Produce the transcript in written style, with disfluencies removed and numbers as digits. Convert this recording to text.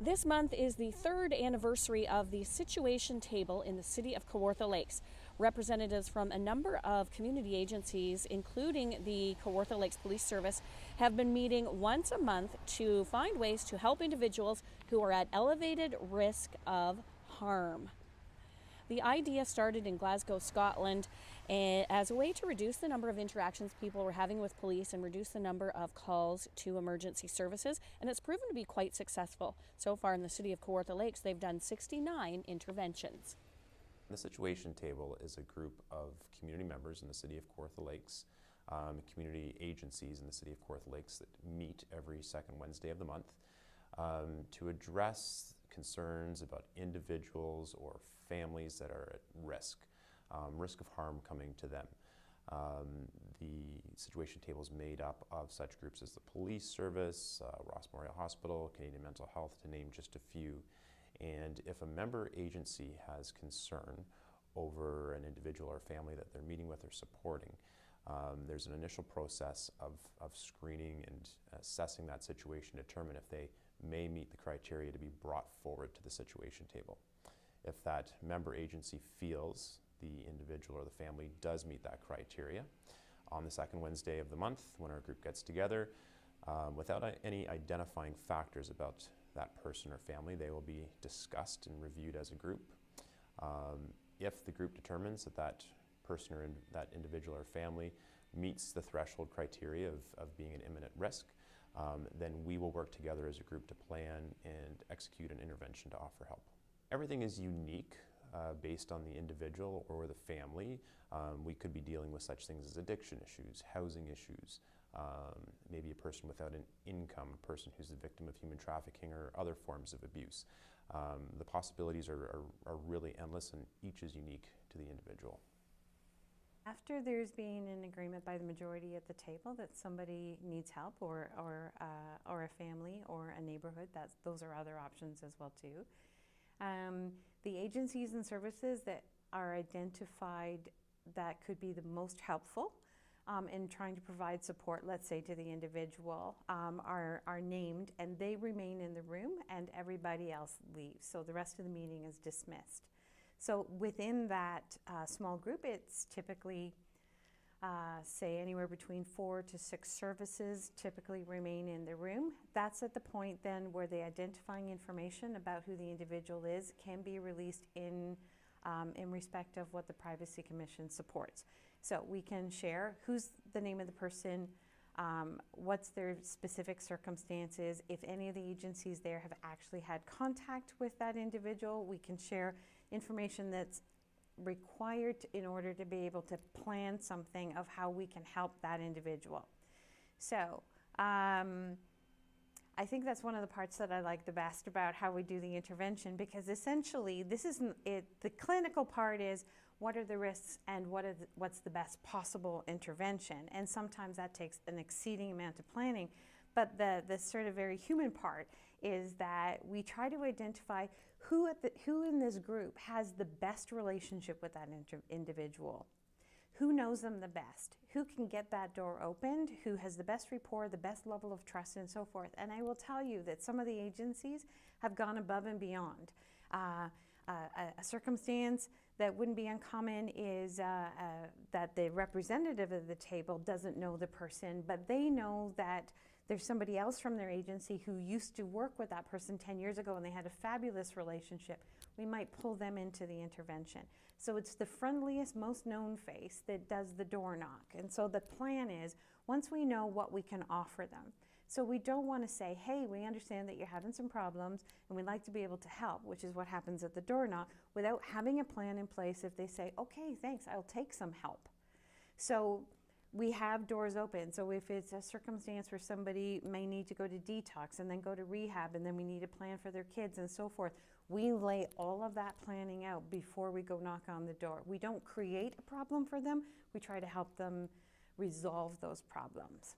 This month is the third anniversary of the Situation Table in the city of Kawartha Lakes. Representatives from a number of community agencies, including the Kawartha Lakes Police Service, have been meeting once a month to find ways to help individuals who are at elevated risk of harm. The idea started in Glasgow, Scotland, as a way to reduce the number of interactions people were having with police and reduce the number of calls to emergency services, and it's proven to be quite successful. So far in the city of Kawartha Lakes, they've done 69 interventions. The Situation Table is a group of community members in the city of Kawartha Lakes, community agencies in the city of Kawartha Lakes that meet every second Wednesday of the month to address concerns about individuals or families that are at risk of harm coming to them. The Situation Table is made up of such groups as the Police Service, Ross Memorial Hospital, Canadian Mental Health, to name just a few. And if a member agency has concern over an individual or family that they're meeting with or supporting, there's an initial process of screening and assessing that situation to determine if they may meet the criteria to be brought forward to the Situation Table. If that member agency feels the individual or the family does meet that criteria, on the second Wednesday of the month, when our group gets together, without any identifying factors about that person or family, they will be discussed and reviewed as a group. If the group determines that that person or that individual or family meets the threshold criteria of being an imminent risk, then we will work together as a group to plan and execute an intervention to offer help. Everything is unique based on the individual or the family. We could be dealing with such things as addiction issues, housing issues, maybe a person without an income, a person who's the victim of human trafficking or other forms of abuse. The possibilities are really endless, and each is unique to the individual. After there's been an agreement by the majority at the table that somebody needs help, or a family or a neighborhood, those are other options as well too. The agencies and services that are identified that could be the most helpful in trying to provide support, let's say to the individual, are named, and they remain in the room and everybody else leaves. So the rest of the meeting is dismissed. So within that small group, it's typically, say, anywhere between 4 to 6 services typically remain in the room. That's at the point then where the identifying information about who the individual is can be released in respect of what the Privacy Commission supports. So we can share who's the name of the person, what's their specific circumstances. If any of the agencies there have actually had contact with that individual, we can share information that's required in order to be able to plan something of how we can help that individual. So I think that's one of the parts that I like the best about how we do the intervention, because essentially this isn't it. The clinical part is what are the risks and what's the best possible intervention, and sometimes that takes an exceeding amount of planning. But the sort of very human part is that we try to identify who in this group has the best relationship with that individual. Who knows them the best? Who can get that door opened? Who has the best rapport, the best level of trust, and so forth? And I will tell you that some of the agencies have gone above and beyond. A circumstance that wouldn't be uncommon is that the representative of the table doesn't know the person, but they know that there's somebody else from their agency who used to work with that person 10 years ago and they had a fabulous relationship. We might pull them into the intervention. So it's the friendliest, most known face that does the door knock. And so the plan is, once we know what we can offer them, so we don't want to say, hey, we understand that you're having some problems and we'd like to be able to help, which is what happens at the door knock, without having a plan in place. If they say, okay, thanks, I'll take some help. So we have doors open. So if it's a circumstance where somebody may need to go to detox and then go to rehab, and then we need a plan for their kids and so forth, we lay all of that planning out before we go knock on the door. We don't create a problem for them. We try to help them resolve those problems.